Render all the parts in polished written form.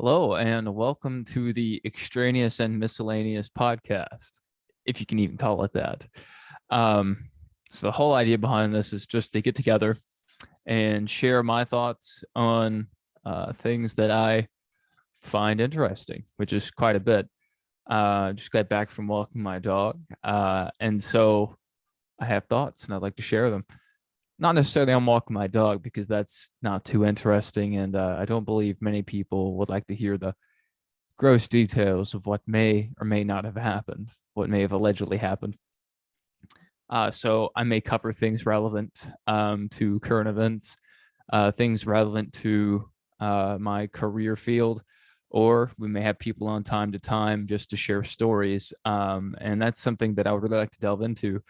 Hello, and welcome to the Extraneous and Miscellaneous podcast, if you can even call it that. Um, so, the whole idea behind this is just to get together and share my thoughts on things that I find interesting, which is quite a bit. Just got back from walking my dog, and so I have thoughts and I'd like to share them. Not necessarily on walking my dog because that's not too interesting, and I don't believe many people would like to hear the gross details of what may or may not have happened, what may have allegedly happened. So I may cover things relevant to current events, things relevant to my career field, or we may have people on time to time just to share stories. And that's something that I would really like to delve into.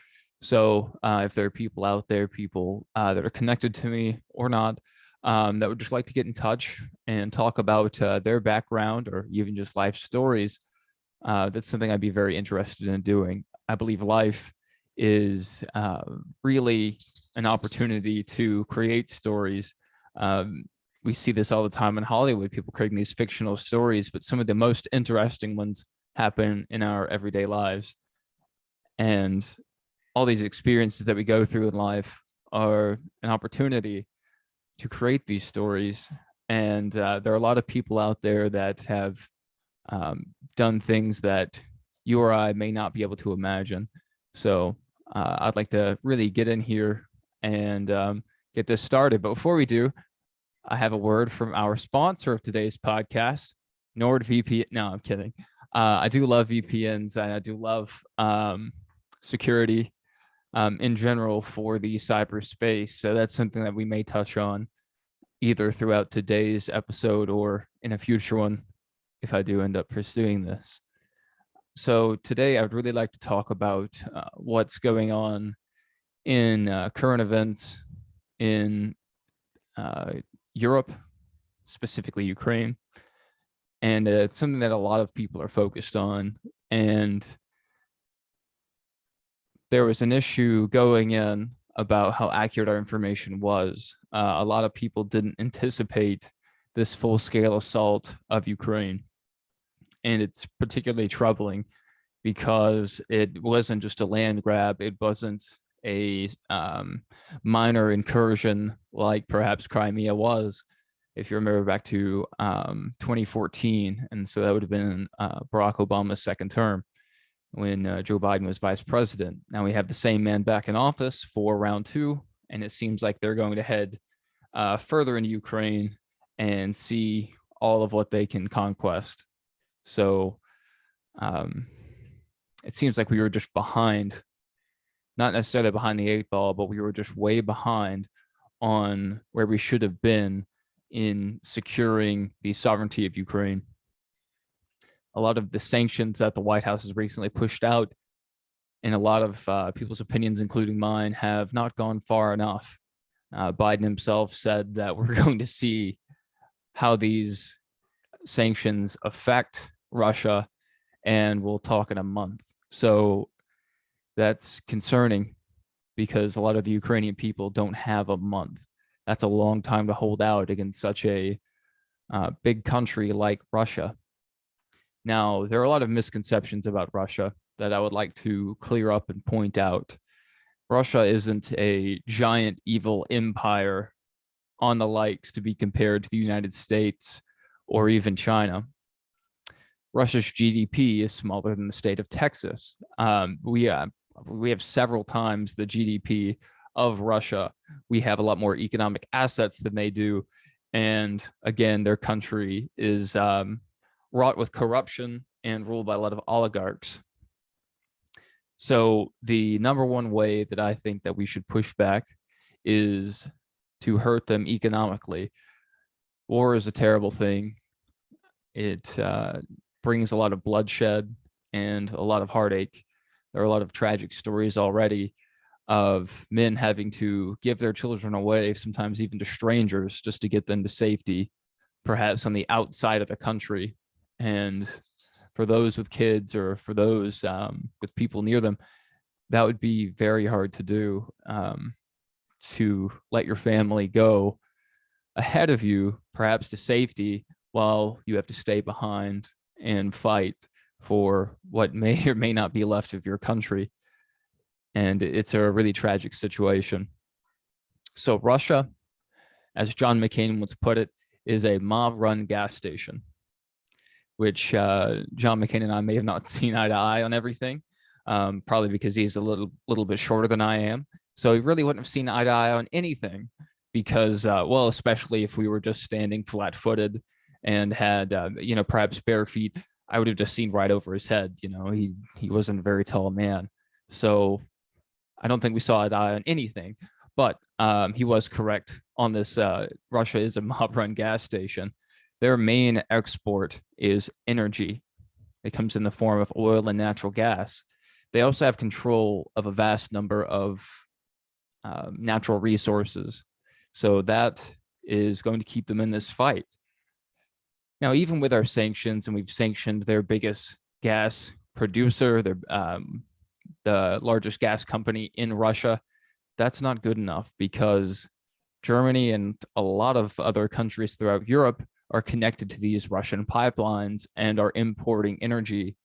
So if there are people out there, people that are connected to me or not, that would just like to get in touch and talk about their background or even just life stories, that's something I'd be very interested in doing. I believe life is really an opportunity to create stories. Um, we see this all the time in Hollywood, people creating these fictional stories, but some of the most interesting ones happen in our everyday lives. And all these experiences that we go through in life are an opportunity to create these stories. And there are a lot of people out there that have done things that you or I may not be able to imagine. So I'd like to really get in here and get this started. But before we do, I have a word from our sponsor of today's podcast, NordVPN. No, I'm kidding. I do love VPNs and I do love security in general for the cyberspace. So that's something that we may touch on either throughout today's episode or in a future one if I do end up pursuing this. So today I would really like to talk about what's going on in current events in uh, Europe, specifically Ukraine. And it's something that a lot of people are focused on. And there was an issue going in about how accurate our information was. A lot of people didn't anticipate this full-scale assault of Ukraine. And it's particularly troubling because it wasn't just a land grab. It wasn't a minor incursion like perhaps Crimea was, if you remember back to 2014. And so that would have been Barack Obama's second term when Joe Biden was vice president. Now we have the same man back in office for round two, and it seems like they're going to head further into Ukraine and see all of what they can conquest. So it seems like we were just behind, not necessarily behind the eight ball, but we were just way behind on where we should have been in securing the sovereignty of Ukraine. A lot of the sanctions that the White House has recently pushed out, and a lot of people's opinions, including mine, have not gone far enough. Biden himself said that we're going to see how these sanctions affect Russia, and we'll talk in a month. So that's concerning because a lot of the Ukrainian people don't have a month. That's a long time to hold out against such a big country like Russia. Now, there are a lot of misconceptions about Russia that I would like to clear up and point out. Russia isn't a giant evil empire on the likes to be compared to the United States or even China. Russia's GDP is smaller than the state of Texas. We have several times the GDP of Russia. We have a lot more economic assets than they do. And again, their country is wrought with corruption and ruled by a lot of oligarchs. So the number one way that I think that we should push back is to hurt them economically. War is a terrible thing. It brings a lot of bloodshed and a lot of heartache. There are a lot of tragic stories already of men having to give their children away, sometimes even to strangers, just to get them to safety, perhaps on the outside of the country. And for those with kids or for those with people near them, that would be very hard to do, to let your family go ahead of you, perhaps to safety, while you have to stay behind and fight for what may or may not be left of your country. And it's a really tragic situation. So Russia, as John McCain once put it, is a mob-run gas station, which John McCain and I may have not seen eye to eye on everything, probably because he's a little bit shorter than I am. So he really wouldn't have seen eye to eye on anything because, well, especially if we were just standing flat-footed and had, perhaps bare feet, I would have just seen right over his head. He wasn't a very tall man. So I don't think we saw eye to eye on anything. But he was correct on this. Russia is a mob-run gas station. Their main export is energy. It comes in the form of oil and natural gas. They also have control of a vast number of natural resources. So that is going to keep them in this fight. Now, even with our sanctions, and we've sanctioned their biggest gas producer, the largest gas company in Russia, that's not good enough because Germany and a lot of other countries throughout Europe are connected to these Russian pipelines and are importing energy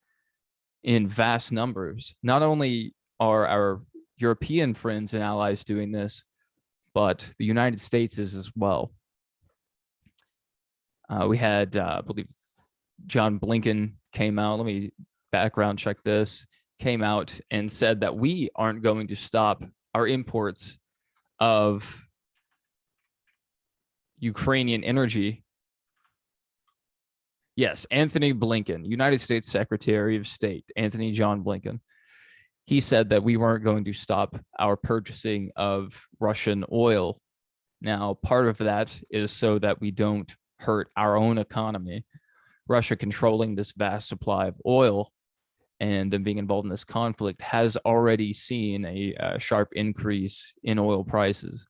in vast numbers. Not only are our European friends and allies doing this, but the United States is as well. We had, I believe, John Blinken came out. Let me background check this. Came out and said that we aren't going to stop our imports of Ukrainian energy. Yes, Anthony Blinken, United States Secretary of State, Anthony John Blinken. He said that we weren't going to stop our purchasing of Russian oil. Now, part of that is so that we don't hurt our own economy. Russia controlling this vast supply of oil and them being involved in this conflict has already seen a sharp increase in oil prices.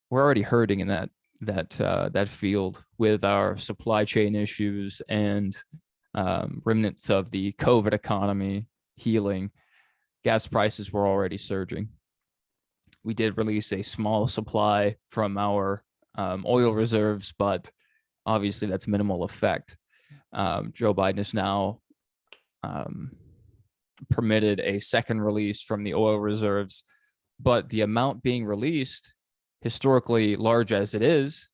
We're already hurting in that field with our supply chain issues and remnants of the COVID economy healing. Gas prices were already surging. We did release a small supply from our oil reserves, but obviously that's minimal effect. Joe Biden is now permitted a second release from the oil reserves, but the amount being released, historically large as it is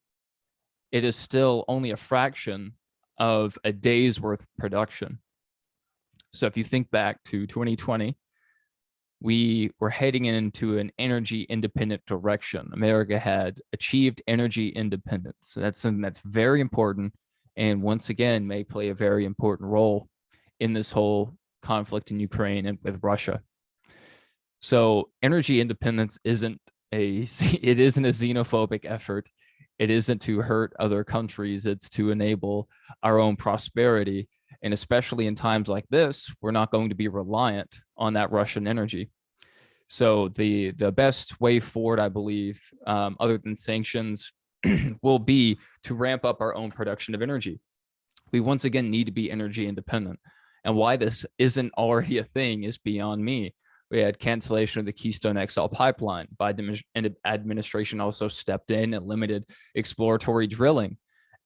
still only a fraction of a day's worth of production. So if you think back to 2020, we were heading into an energy independent direction. America had achieved energy independence. That's something that's very important, and once again may play a very important role in this whole conflict in Ukraine and with Russia. So energy independence isn't a xenophobic effort. It isn't to hurt other countries. It's to enable our own prosperity. And especially in times like this, we're not going to be reliant on that Russian energy. So the best way forward, I believe, other than sanctions, will be to ramp up our own production of energy. We once again need to be energy independent. And why this isn't already a thing is beyond me. We had cancellation of the Keystone XL pipeline. Biden administration also stepped in and limited exploratory drilling.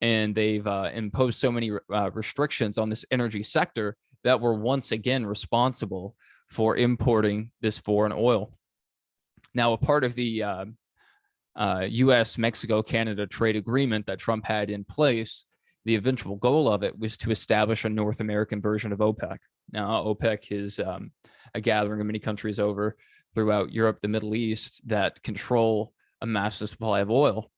And they've imposed so many restrictions on this energy sector that were once again responsible for importing this foreign oil. Now, a part of the U.S., Mexico, Canada trade agreement that Trump had in place, the eventual goal of it was to establish a North American version of OPEC. Now, OPEC is a gathering of many countries over throughout Europe, the Middle East, that control a massive supply of oil.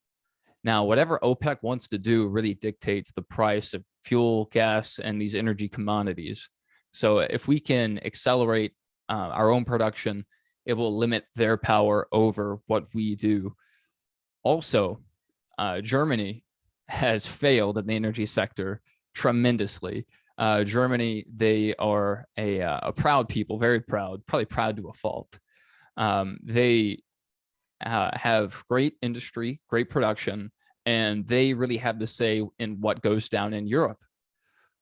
Now, whatever OPEC wants to do really dictates the price of fuel, gas, and these energy commodities. So if we can accelerate our own production, it will limit their power over what we do. Also, Germany has failed in the energy sector tremendously. Germany, they are a proud people, very proud, probably proud to a fault. They have great industry, great production, and they really have the say in what goes down in Europe.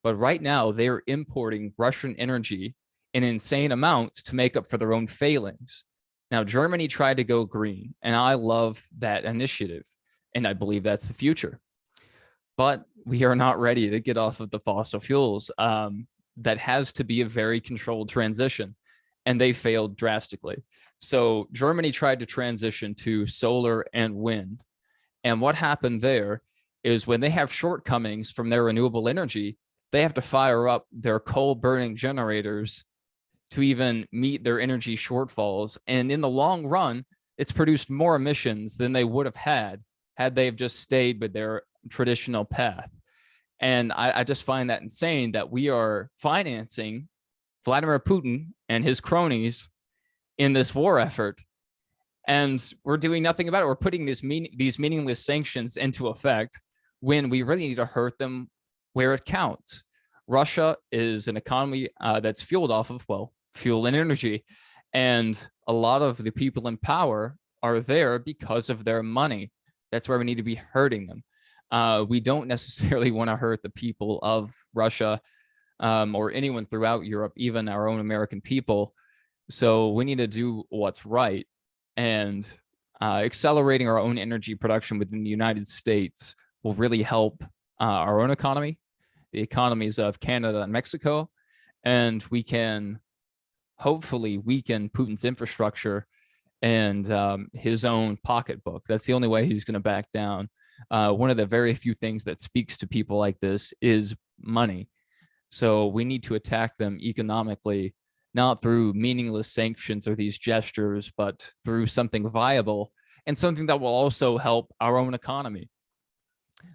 But right now, they're importing Russian energy in insane amounts to make up for their own failings. Now, Germany tried to go green, and I love that initiative, and I believe that's the future. but we are not ready to get off of the fossil fuels. That has to be a very controlled transition, and they failed drastically. So Germany tried to transition to solar and wind. And what happened there is when they have shortcomings from their renewable energy, they have to fire up their coal burning generators to even meet their energy shortfalls. And in the long run, it's produced more emissions than they would have had they've just stayed with their traditional path. And I just find that insane that we are financing Vladimir Putin and his cronies in this war effort, and we're doing nothing about it. We're putting these meaningless sanctions into effect when we really need to hurt them where it counts. Russia is an economy that's fueled off of, well, fuel and energy. And a lot of the people in power are there because of their money. That's where we need to be hurting them. We don't necessarily want to hurt the people of Russia or anyone throughout Europe, even our own American people. So we need to do what's right. And accelerating our own energy production within the United States will really help our own economy, the economies of Canada and Mexico, and we can hopefully weaken Putin's infrastructure and his own pocketbook. That's the only way he's going to back down. One of the very few things that speaks to people like this is money. So we need to attack them economically, not through meaningless sanctions or these gestures, but through something viable and something that will also help our own economy.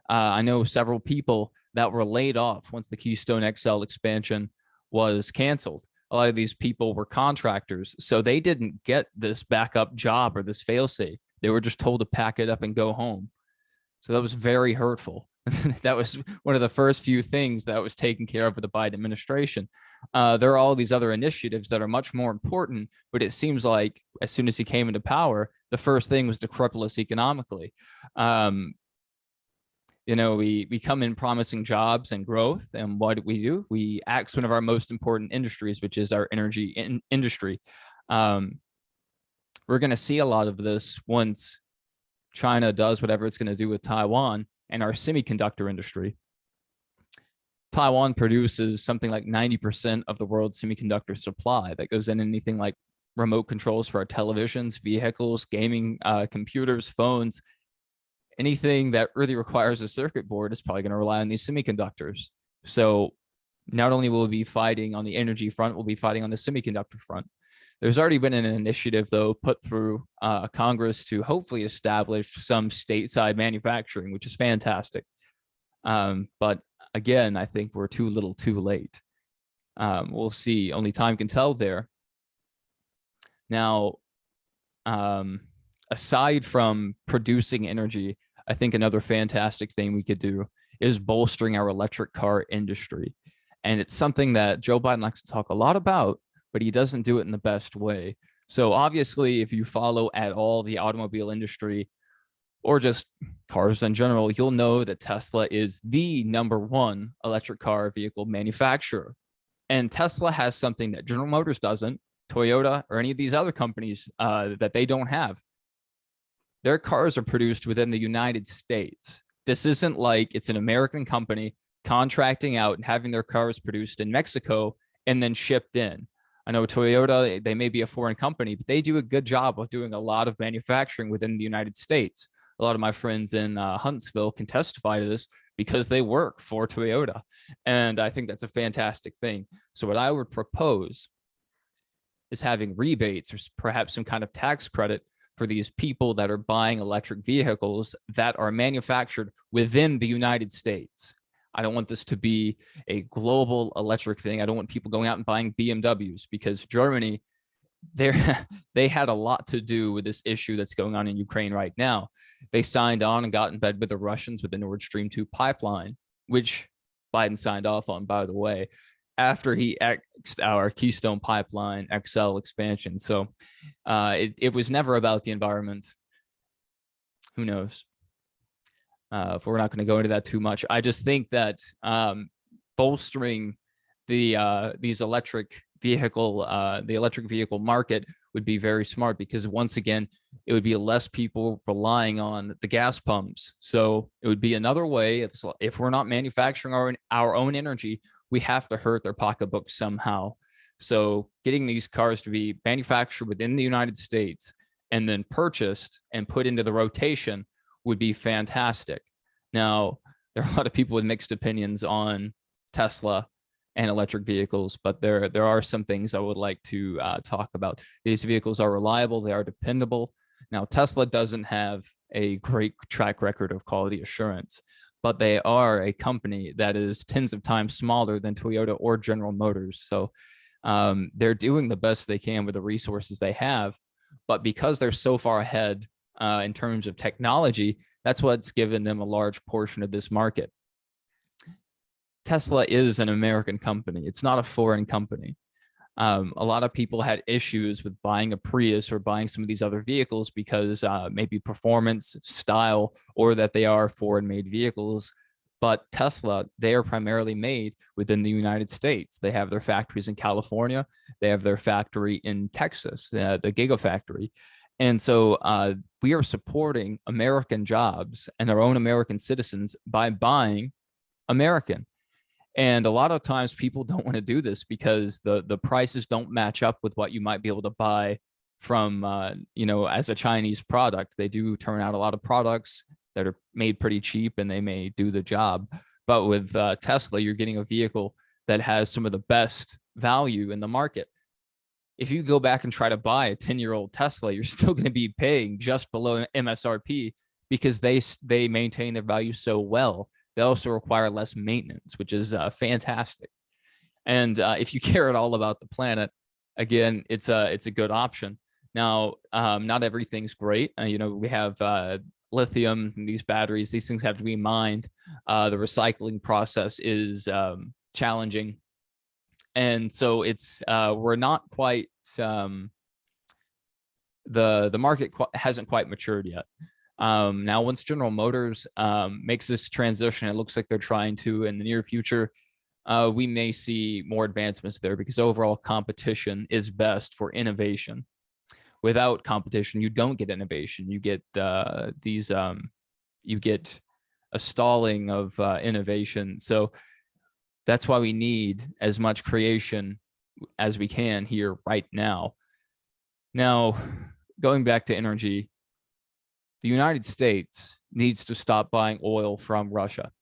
I know several people that were laid off once the Keystone XL expansion was canceled. A lot of these people were contractors, so they didn't get this backup job or this failsafe. They were just told to pack it up and go home. So that was very hurtful. That was one of the first few things that was taken care of with the Biden administration. There are all these other initiatives that are much more important, but it seems like as soon as he came into power, the first thing was to cripple us economically. We come in promising jobs and growth, and what do? We axe one of our most important industries, which is our energy industry. We're going to see a lot of this once China does whatever it's going to do with Taiwan and our semiconductor industry. Taiwan produces something like 90% of the world's semiconductor supply that goes in anything like remote controls for our televisions, vehicles, gaming, computers, phones. Anything that really requires a circuit board is probably going to rely on these semiconductors. So not only will we be fighting on the energy front, we'll be fighting on the semiconductor front. There's already been an initiative, though, put through Congress to hopefully establish some stateside manufacturing, which is fantastic. But again, I think we're too little too late. We'll see. Only time can tell there. Now, aside from producing energy, I think another fantastic thing we could do is bolstering our electric car industry. And it's something that Joe Biden likes to talk a lot about, but he doesn't do it in the best way. So obviously, if you follow at all the automobile industry or just cars in general, you'll know that Tesla is the #1 electric car vehicle manufacturer. And Tesla has something that General Motors doesn't, Toyota, or any of these other companies that they don't have. Their cars are produced within the United States. This isn't like it's an American company contracting out and having their cars produced in Mexico and then shipped in. I know Toyota, they may be a foreign company, but they do a good job of doing a lot of manufacturing within the United States. A lot of my friends in Huntsville can testify to this because they work for Toyota. And I think that's a fantastic thing. So what I would propose is having rebates or perhaps some kind of tax credit for these people that are buying electric vehicles that are manufactured within the United States. I don't want this to be a global electric thing. I don't want people going out and buying BMWs, because Germany, they had a lot to do with this issue that's going on in Ukraine right now. They signed on and got in bed with the Russians with the Nord Stream 2 pipeline, which Biden signed off on, by the way, after he axed our Keystone Pipeline XL expansion. So it was never about the environment. Who knows? If we're not going to go into that too much, I just think that bolstering the electric vehicle market would be very smart, because once again, it would be less people relying on the gas pumps. So it would be another way. It's, if we're not manufacturing our own energy, we have to hurt their pocketbooks somehow. So getting these cars to be manufactured within the United States and then purchased and put into the rotation would be fantastic. Now, there are a lot of people with mixed opinions on Tesla and electric vehicles, but there are some things I would like to talk about. These vehicles are reliable, they are dependable. Now, Tesla doesn't have a great track record of quality assurance, but they are a company that is tens of times smaller than Toyota or General Motors. So they're doing the best they can with the resources they have, but because they're so far ahead in terms of technology, that's what's given them a large portion of this market. Tesla is an American company. It's not a foreign company. A lot of people had issues with buying a Prius or buying some of these other vehicles because maybe performance, style, or that they are foreign-made vehicles. But Tesla, they are primarily made within the United States. They have their factories in California. They have their factory in Texas, the Gigafactory. And so we are supporting American jobs and our own American citizens by buying American. And a lot of times people don't want to do this because the prices don't match up with what you might be able to buy from, as a Chinese product. They do turn out a lot of products that are made pretty cheap and they may do the job. But with Tesla, you're getting a vehicle that has some of the best value in the market. If you go back and try to buy a 10-year-old Tesla, you're still going to be paying just below MSRP because they maintain their value so well. They also require less maintenance, which is fantastic. And if you care at all about the planet, again, it's a good option. Now, not everything's great. We have lithium, these batteries, these things have to be mined. The recycling process is challenging. And so it's we're not quite the market hasn't quite matured yet. Now, once General Motors makes this transition, it looks like they're trying to in the near future, we may see more advancements there because overall competition is best for innovation. Without competition, you don't get innovation. You get you get a stalling of innovation. So that's why we need as much creation as we can here right now. Now, going back to energy, the United States needs to stop buying oil from Russia.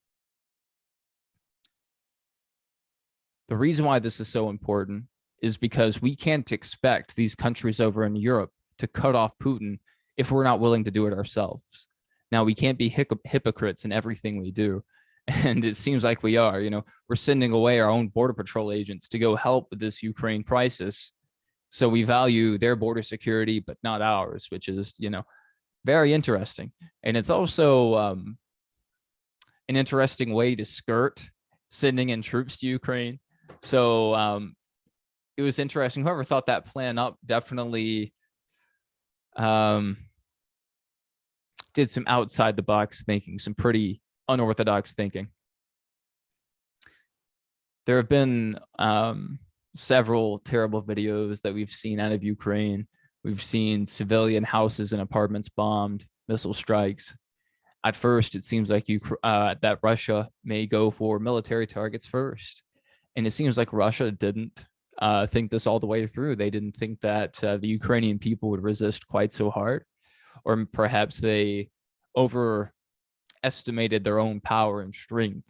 The reason why this is so important is because we can't expect these countries over in Europe to cut off Putin if we're not willing to do it ourselves. Now, we can't be hypocrites in everything we do. And it seems like we are. We're sending away our own border patrol agents to go help with this Ukraine crisis. So we value their border security, but not ours, which is, very interesting. And it's also an interesting way to skirt sending in troops to Ukraine. So it was interesting. Whoever thought that plan up definitely did some outside the box thinking, some pretty unorthodox thinking. There have been several terrible videos that we've seen out of Ukraine. We've seen civilian houses and apartments bombed, missile strikes. At first, it seems like that Russia may go for military targets first. And it seems like Russia didn't think this all the way through. They didn't think that the Ukrainian people would resist quite so hard. Or perhaps they overestimated their own power and strength.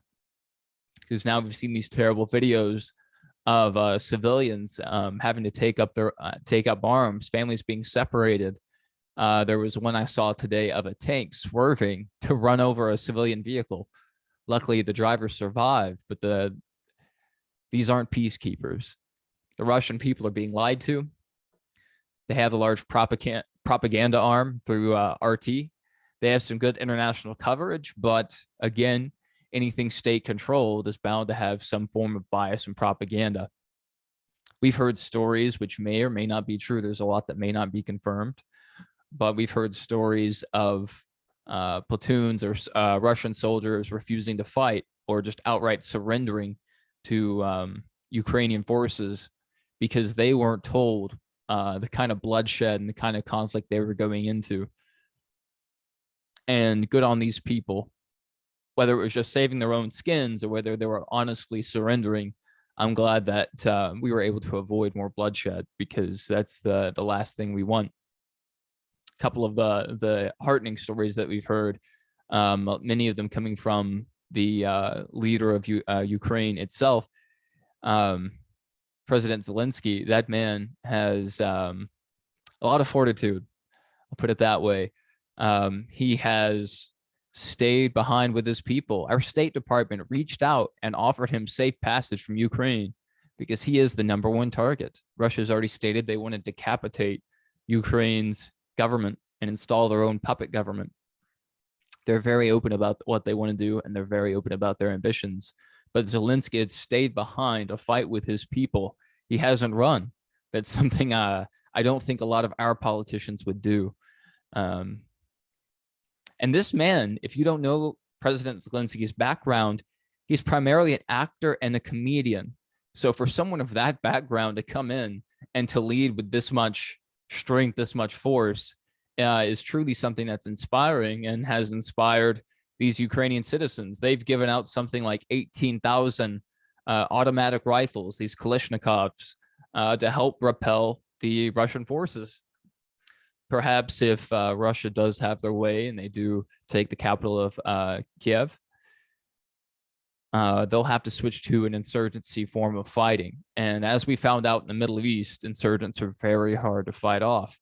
Because now we've seen these terrible videos of civilians having to take up arms, families being separated. There was one I saw today of a tank swerving to run over a civilian vehicle. Luckily, the driver survived, but these aren't peacekeepers. The Russian people are being lied to. They have a large propaganda arm through RT. They have some good international coverage, but again, anything state controlled is bound to have some form of bias and propaganda. We've heard stories which may or may not be true. There's a lot that may not be confirmed, but we've heard stories of platoons or Russian soldiers refusing to fight or just outright surrendering to Ukrainian forces because they weren't told the kind of bloodshed and the kind of conflict they were going into. And good on these people, whether it was just saving their own skins or whether they were honestly surrendering. I'm glad that we were able to avoid more bloodshed, because that's the last thing we want. A couple of the heartening stories that we've heard, many of them coming from the leader of Ukraine itself, President Zelensky. That man has a lot of fortitude. I'll put it that way. He has stayed behind with his people. Our State Department reached out and offered him safe passage from Ukraine because he is the #1 target. Russia's already stated they want to decapitate Ukraine's government and install their own puppet government. They're very open about what they want to do, and they're very open about their ambitions. But Zelensky had stayed behind a fight with his people. He hasn't run. That's something I don't think a lot of our politicians would do. And this man, if you don't know President Zelensky's background, he's primarily an actor and a comedian. So for someone of that background to come in and to lead with this much strength, this much force, is truly something that's inspiring and has inspired these Ukrainian citizens. They've given out something like 18,000 automatic rifles, these Kalashnikovs, to help repel the Russian forces. Perhaps if Russia does have their way and they do take the capital of Kiev, they'll have to switch to an insurgency form of fighting. And as we found out in the Middle East, insurgents are very hard to fight off.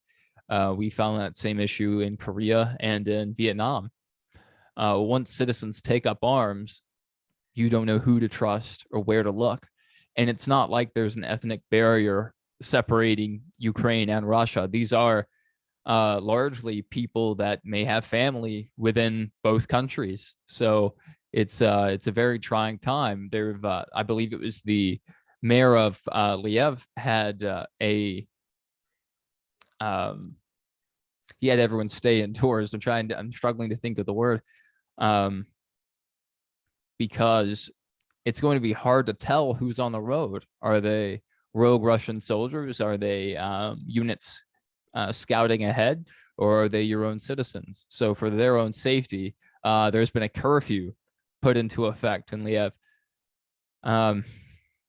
We found that same issue in Korea and in Vietnam. Once citizens take up arms, you don't know who to trust or where to look. And it's not like there's an ethnic barrier separating Ukraine and Russia. These are largely people that may have family within both countries. So it's a very trying time. I believe it was the mayor of Liev had he had everyone stay indoors. I'm struggling to think of the word, because it's going to be hard to tell who's on the road. Are they rogue Russian soldiers? Are they units scouting ahead, or are they your own citizens? So for their own safety, there's been a curfew put into effect in Liev.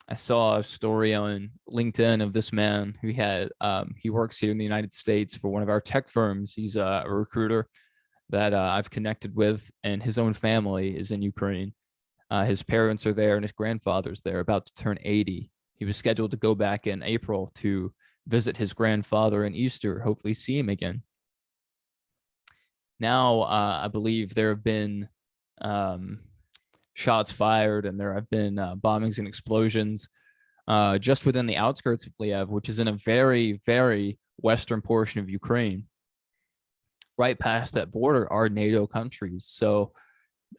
I saw a story on LinkedIn of this man who he works here in the United States for one of our tech firms. He's a recruiter that I've connected with, and his own family is in Ukraine. His parents are there and his grandfather's there, about to turn 80. He was scheduled to go back in April to visit his grandfather in Easter, hopefully see him again. Now, I believe there have been shots fired, and there have been bombings and explosions just within the outskirts of Liev, which is in a very, very western portion of Ukraine. Right past that border are NATO countries. So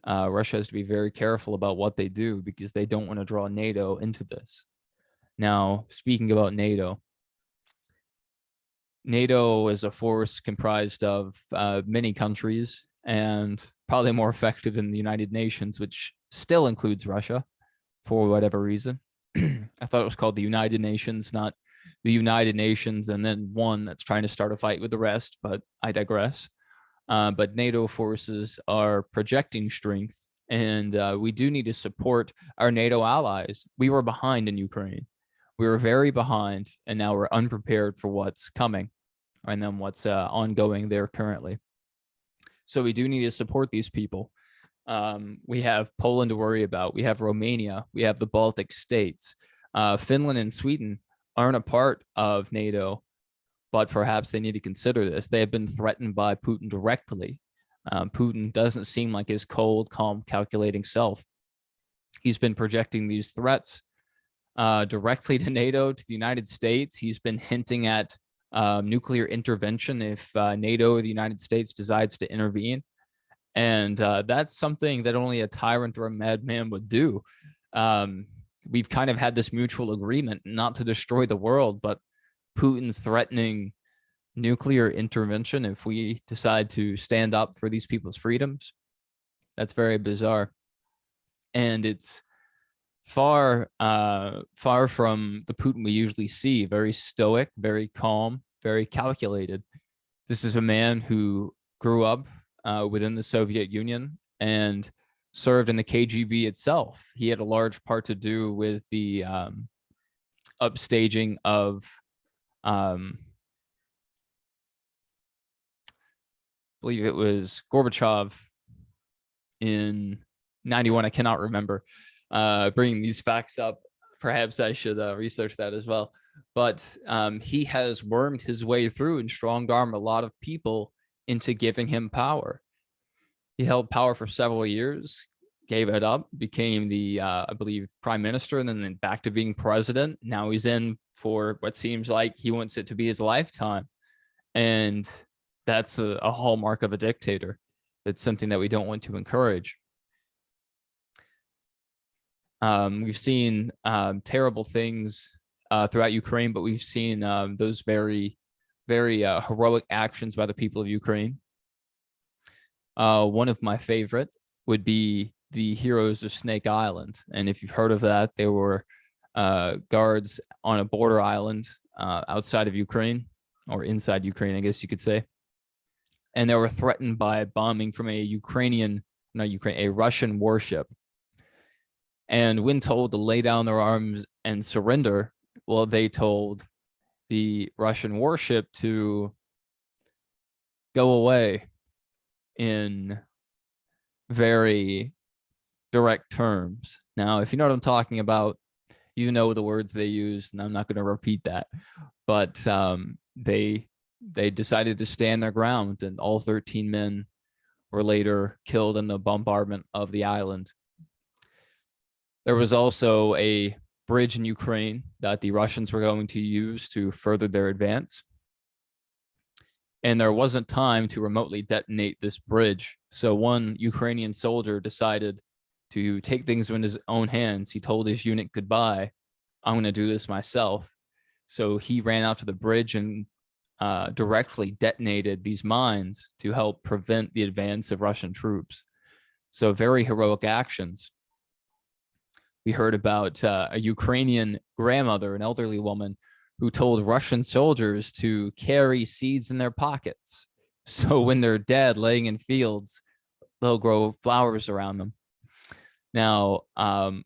Russia has to be very careful about what they do, because they don't want to draw NATO into this. Now, speaking about NATO is a force comprised of many countries, and probably more effective than the United Nations, which still includes Russia for whatever reason. I thought it was called the United Nations, not the United Nations and then one that's trying to start a fight with the rest, but I digress. But NATO forces are projecting strength, and we do need to support our NATO allies. We were behind in Ukraine. We were very behind, and now we're unprepared for what's coming and then what's ongoing there currently. So we do need to support these people. We have Poland to worry about. We have Romania. We have the Baltic states. Finland and Sweden aren't a part of NATO, but perhaps they need to consider this. They have been threatened by Putin directly. Putin doesn't seem like his cold, calm, calculating self. He's been projecting these threats directly to NATO, to the United States. He's been hinting at nuclear intervention if NATO or the United States decides to intervene. And that's something that only a tyrant or a madman would do. We've kind of had this mutual agreement not to destroy the world, but Putin's threatening nuclear intervention if we decide to stand up for these people's freedoms. That's very bizarre. And it's far from the Putin we usually see. Very stoic, very calm, very calculated. This is a man who grew up within the Soviet Union and served in the KGB itself. He had a large part to do with the upstaging of I believe it was Gorbachev in 91. I cannot remember. Bringing these facts up, perhaps I should research that as well. But he has wormed his way through and strong-armed a lot of people into giving him power. He held power for several years, gave it up, became the, I believe, prime minister, and then back to being president. Now he's in for what seems like he wants it to be his lifetime. And that's a hallmark of a dictator. It's something that we don't want to encourage. We've seen terrible things throughout Ukraine, but we've seen those very, very heroic actions by the people of Ukraine. One of my favorite would be the heroes of Snake Island. And if you've heard of that, they were guards on a border island outside of Ukraine, or inside Ukraine, I guess you could say. And they were threatened by bombing from a Russian warship. And when told to lay down their arms and surrender, well, they told the Russian warship to go away in very direct terms. Now, if you know what I'm talking about, you know the words they used, and I'm not going to repeat that. But they decided to stand their ground, and all 13 men were later killed in the bombardment of the island. There was also a bridge in Ukraine that the Russians were going to use to further their advance. And there wasn't time to remotely detonate this bridge. So one Ukrainian soldier decided to take things in his own hands. He told his unit goodbye. I'm going to do this myself. So he ran out to the bridge and directly detonated these mines to help prevent the advance of Russian troops. So very heroic actions. We heard about a Ukrainian grandmother, an elderly woman, who told Russian soldiers to carry seeds in their pockets. So when they're dead, laying in fields, they'll grow flowers around them. Now,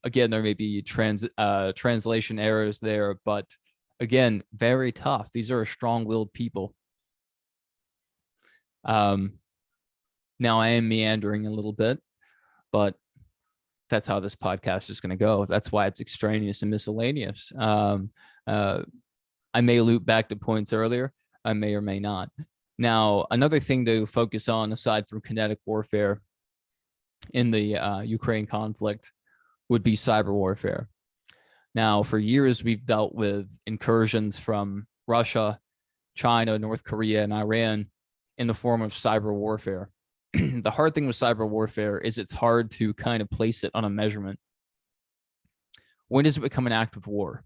again, there may be translation errors there, but again, very tough. These are strong-willed people. Now, I am meandering a little bit, but that's how this podcast is going to go. That's why it's extraneous and miscellaneous. I may loop back to points earlier. I may or may not. Now, another thing to focus on, aside from kinetic warfare in the Ukraine conflict, would be cyber warfare. Now, for years, we've dealt with incursions from Russia, China, North Korea, and Iran in the form of cyber warfare. The hard thing with cyber warfare is it's hard to kind of place it on a measurement. When does it become an act of war?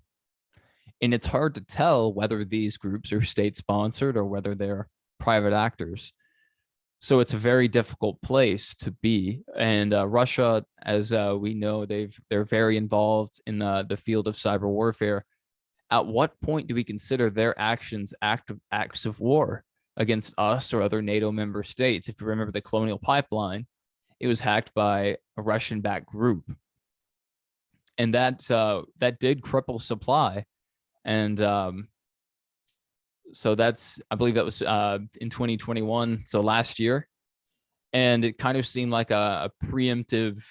And it's hard to tell whether these groups are state-sponsored or whether they're private actors. So it's a very difficult place to be. And Russia, as we know, they're very involved in the field of cyber warfare. At what point do we consider their actions acts of war against us or other NATO member states? If you remember the Colonial Pipeline, it was hacked by a Russian-backed group. And that did cripple supply. And so I believe that was in 2021, so last year. And it kind of seemed like a preemptive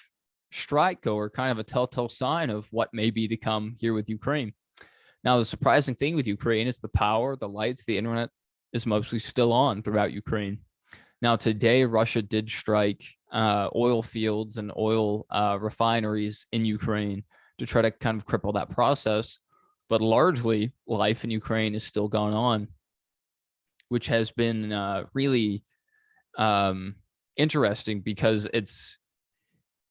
strike, or kind of a telltale sign of what may be to come here with Ukraine. Now, the surprising thing with Ukraine is the power, the lights, the internet is mostly still on throughout Ukraine. Now, today, Russia did strike oil fields and oil refineries in Ukraine to try to kind of cripple that process. But largely, life in Ukraine is still going on, which has been really interesting, because it's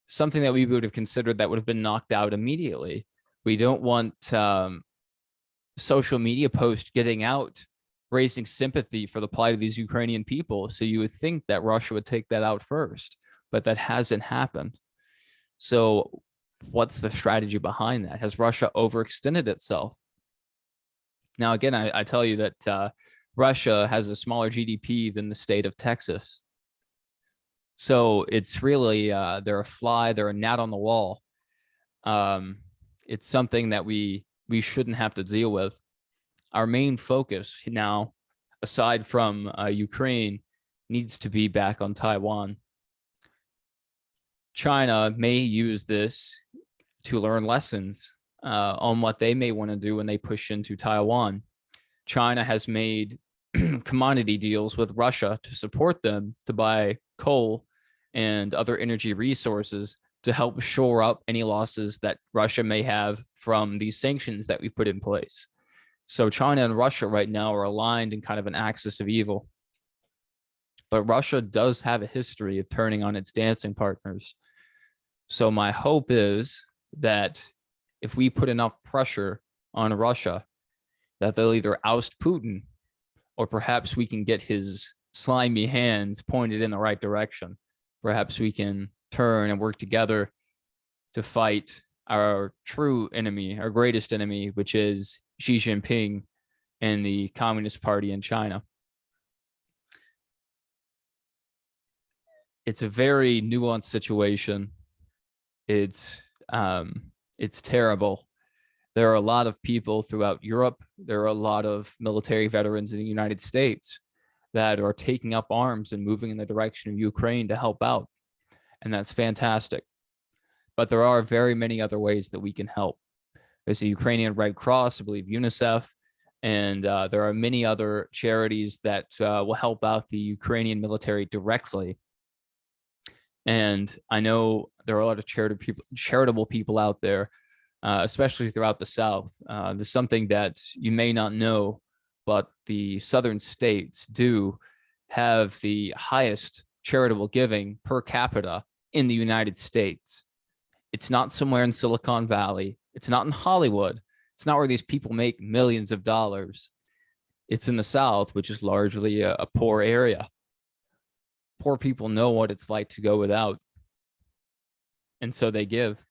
something that we would have considered that would have been knocked out immediately. We don't want social media posts getting out, raising sympathy for the plight of these Ukrainian people. So you would think that Russia would take that out first, but that hasn't happened. So what's the strategy behind that? Has Russia overextended itself? Now, again, I tell you that Russia has a smaller GDP than the state of Texas. So it's really, they're a fly, they're a gnat on the wall. It's something that we shouldn't have to deal with. Our main focus now, aside from Ukraine, needs to be back on Taiwan. China may use this to learn lessons on what they may want to do when they push into Taiwan. China has made commodity deals with Russia to support them to buy coal and other energy resources to help shore up any losses that Russia may have from these sanctions that we put in place. So China and Russia right now are aligned in kind of an axis of evil. But Russia does have a history of turning on its dancing partners. So my hope is that if we put enough pressure on Russia, that they'll either oust Putin, or perhaps we can get his slimy hands pointed in the right direction. Perhaps we can turn and work together to fight our true enemy, our greatest enemy, which is Xi Jinping and the Communist Party in China. It's a very nuanced situation. It's terrible. There are a lot of people throughout Europe. There are a lot of military veterans in the United States that are taking up arms and moving in the direction of Ukraine to help out. And that's fantastic. But there are very many other ways that we can help. There's the Ukrainian Red Cross, I believe UNICEF, and there are many other charities that will help out the Ukrainian military directly. And I know there are a lot of charitable people out there, especially throughout the South. There's something that you may not know, but the southern states do have the highest charitable giving per capita in the United States. It's not somewhere in Silicon Valley. It's not in Hollywood. It's not where these people make millions of dollars. It's in the South, which is largely a poor area. Poor people know what it's like to go without. And so they give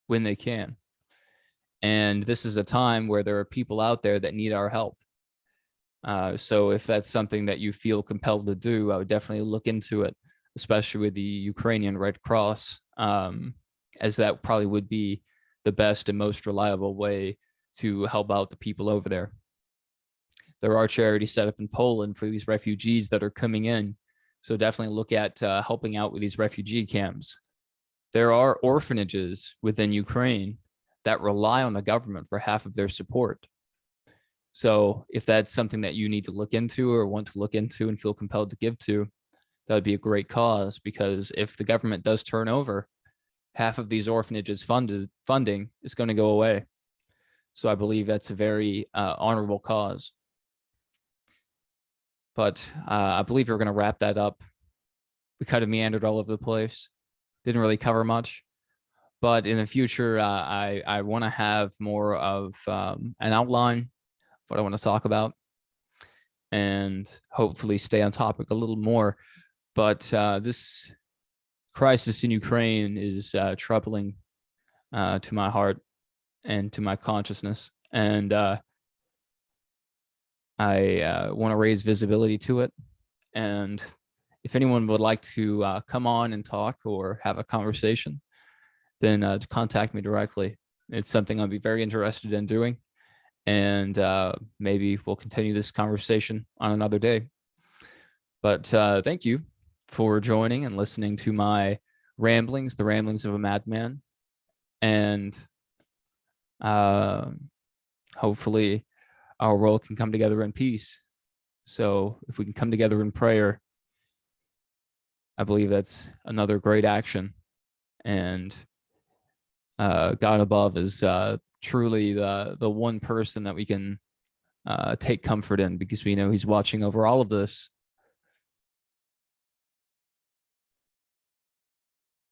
when they can. And this is a time where there are people out there that need our help. So if that's something that you feel compelled to do, I would definitely look into it, especially with the Ukrainian Red Cross, as that probably would be the best and most reliable way to help out the people over there. There are charities set up in Poland for these refugees that are coming in. So definitely look at helping out with these refugee camps. There are orphanages within Ukraine that rely on the government for half of their support. So if that's something that you need to look into or want to look into and feel compelled to give to, that would be a great cause, because if the government does turn over, half of these orphanages funding is going to go away. So I believe that's a very honorable cause. But I believe we're going to wrap that up. We kind of meandered all over the place. Didn't really cover much. But in the future, I want to have more of an outline of what I want to talk about, and hopefully stay on topic a little more. But this crisis in Ukraine is troubling to my heart and to my consciousness. And I want to raise visibility to it. And if anyone would like to come on and talk or have a conversation, then contact me directly. It's something I'd be very interested in doing. And maybe we'll continue this conversation on another day. But thank you for joining and listening to my ramblings, the ramblings of a madman. And hopefully our world can come together in peace. So if we can come together in prayer, I believe that's another great action. And God above is truly the one person that we can take comfort in, because we know he's watching over all of this.